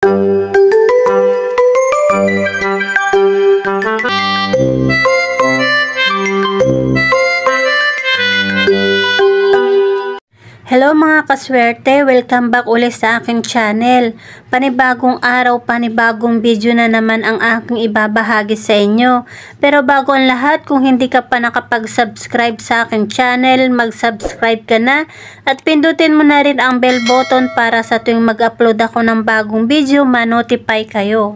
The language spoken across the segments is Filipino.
Hello mga kaswerte, welcome back ulit sa aking channel. Panibagong araw, panibagong video na naman ang aking ibabahagi sa inyo. Pero bago ang lahat, kung hindi ka pa nakapag-subscribe sa aking channel, mag-subscribe ka na at pindutin mo na rin ang bell button para sa tuwing mag-upload ako ng bagong video, ma-notify kayo.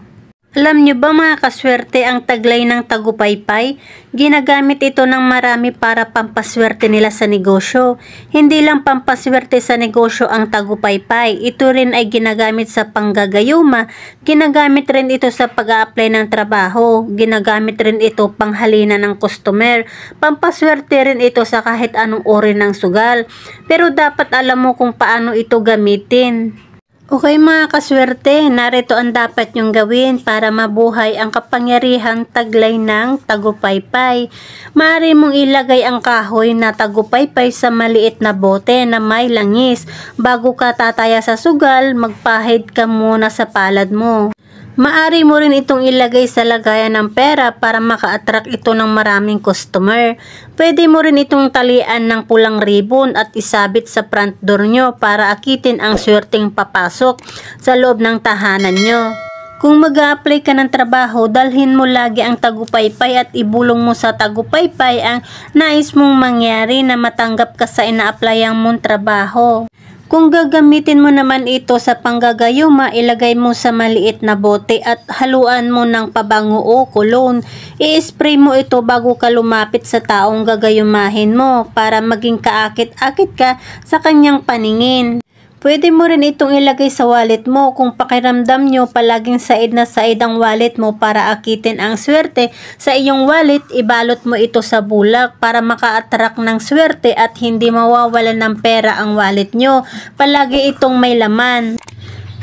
Alam nyo ba mga kaswerte, ang taglay ng tagupaypay? Ginagamit ito ng marami para pampaswerte nila sa negosyo. Hindi lang pampaswerte sa negosyo ang tagupaypay, ito rin ay ginagamit sa panggagayuma, ginagamit rin ito sa pag-a-apply ng trabaho, ginagamit rin ito panghalina ng customer, pampaswerte rin ito sa kahit anong uri ng sugal. Pero dapat alam mo kung paano ito gamitin. Okay mga kaswerte, narito ang dapat nyong gawin para mabuhay ang kapangyarihang taglay ng tagupaypay. Maaari mong ilagay ang kahoy na tagupaypay sa maliit na bote na may langis. Bago ka tataya sa sugal, magpahid ka muna sa palad mo. Maaari mo rin itong ilagay sa lagayan ng pera para maka-attract ito ng maraming customer. Pwede mo rin itong talian ng pulang ribbon at isabit sa front door nyo para akitin ang swerteng papasok sa loob ng tahanan nyo. Kung mag-a-apply ka ng trabaho, dalhin mo lagi ang tagupaypay at ibulong mo sa tagupaypay ang nais mong mangyari na matanggap ka sa ina-applyang mong trabaho. Kung gagamitin mo naman ito sa panggagayuma, ilagay mo sa maliit na bote at haluan mo ng pabango o cologne. I-spray mo ito bago ka lumapit sa taong gagayumahin mo para maging kaakit-akit ka sa kanyang paningin. Pwede mo rin itong ilagay sa wallet mo kung pakiramdam nyo palaging said na said ang wallet mo para akitin ang swerte sa iyong wallet, ibalot mo ito sa bulak para maka-attract ng swerte at hindi mawawalan ng pera ang wallet nyo. Palagi itong may laman.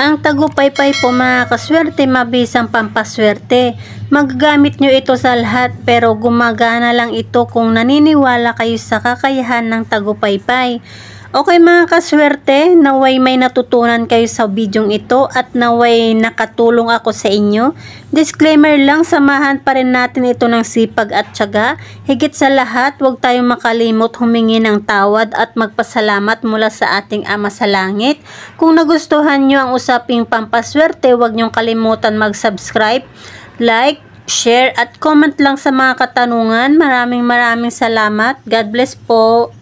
Ang tagupaypay po mga kaswerte, mabisang pampaswerte. Magagamit nyo ito sa lahat pero gumagana lang ito kung naniniwala kayo sa kakayahan ng tagupaypay. Okay mga kaswerte, naway may natutunan kayo sa bidyong ito at naway nakatulong ako sa inyo. Disclaimer lang, samahan pa rin natin ito ng sipag at tiyaga. Higit sa lahat, huwag tayong makalimot humingi ng tawad at magpasalamat mula sa ating Ama sa Langit. Kung nagustuhan nyo ang usaping pampaswerte, huwag nyong kalimutan mag-subscribe, like, share at comment lang sa mga katanungan. Maraming salamat. God bless po.